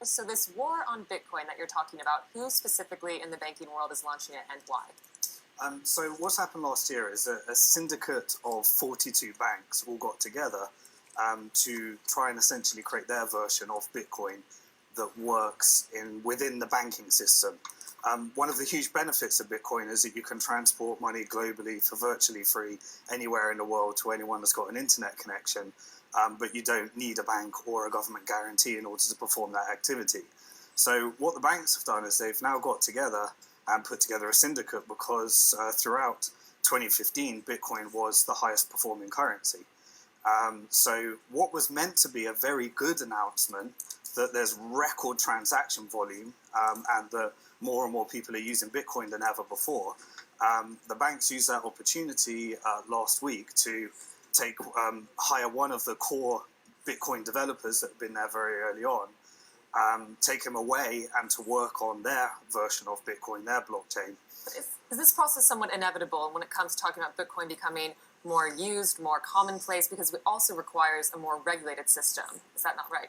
So this war on Bitcoin that you're talking about, who specifically in the banking world is launching it and why? So what's happened last year is a syndicate of 42 banks all got together to try and essentially create their version of Bitcoin that works within the banking system. One of the huge benefits of Bitcoin is that you can transport money globally for virtually free anywhere in the world to anyone that's got an internet connection, but you don't need a bank or a government guarantee in order to perform that activity. So what the banks have done is they've now got together and put together a syndicate because throughout 2015, Bitcoin was the highest performing currency. So what was meant to be a very good announcement that there's record transaction volume and that more and more people are using Bitcoin than ever before, the banks used that opportunity last week to hire one of the core Bitcoin developers that have been there very early on, take him away and to work on their version of Bitcoin, their blockchain. But is this process somewhat inevitable when it comes to talking about Bitcoin becoming more used, more commonplace, because it also requires a more regulated system? Is that not right?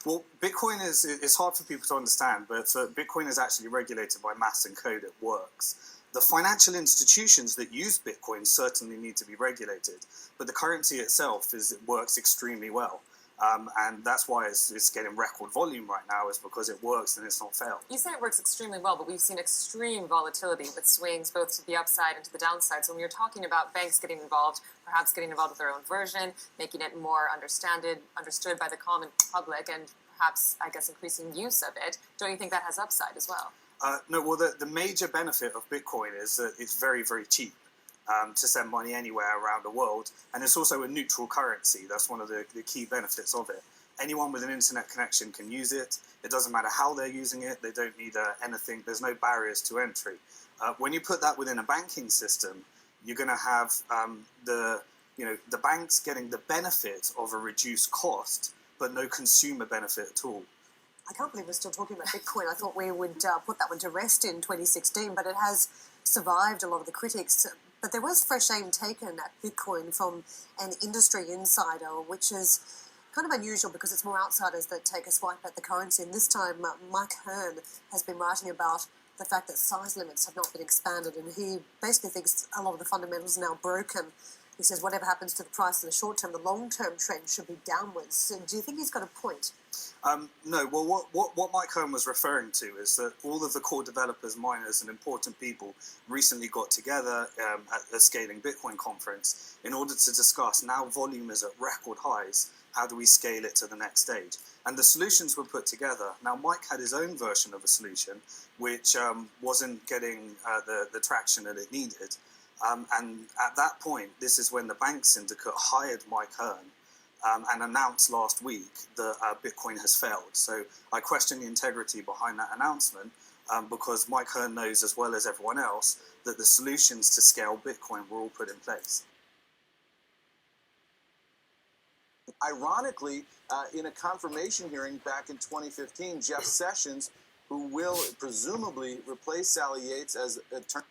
Well, Bitcoin it's hard for people to understand, but Bitcoin is actually regulated by maths and code. It works. The financial institutions that use Bitcoin certainly need to be regulated, but the currency itself it works extremely well. And that's why it's getting record volume right now, is because it works and it's not failed. You say it works extremely well, but we've seen extreme volatility with swings both to the upside and to the downside. So when you're talking about banks getting involved, perhaps getting involved with their own version, making it more understood by the common public, and perhaps, I guess, increasing use of it, don't you think that has upside as well? No, well, the major benefit of Bitcoin is that it's very, very cheap to send money anywhere around the world, and it's also a neutral currency. That's one of the key benefits of it. Anyone with an internet connection can use it. It doesn't matter how they're using it. They don't need anything. There's no barriers to entry. When you put that within a banking system, you're going to have the banks getting the benefit of a reduced cost, but no consumer benefit at all. I can't believe we're still talking about Bitcoin. I thought we would put that one to rest in 2016, but it has survived a lot of the critics. But there was fresh aim taken at Bitcoin from an industry insider, which is kind of unusual because it's more outsiders that take a swipe at the currency. And this time, Mike Hearn has been writing about the fact that size limits have not been expanded, and he basically thinks a lot of the fundamentals are now broken. He says whatever happens to the price in the short term, the long-term trend should be downwards. So do you think he's got a point? No, well, what Mike Hearn was referring to is that all of the core developers, miners, and important people recently got together at a Scaling Bitcoin conference in order to discuss, now volume is at record highs, how do we scale it to the next stage? And the solutions were put together. Now, Mike had his own version of a solution, which wasn't getting the traction that it needed. And at that point, this is when the bank syndicate hired Mike Hearn and announced last week that Bitcoin has failed. So I question the integrity behind that announcement because Mike Hearn knows as well as everyone else that the solutions to scale Bitcoin were all put in place. Ironically, in a confirmation hearing back in 2015, Jeff Sessions, who will presumably replace Sally Yates as attorney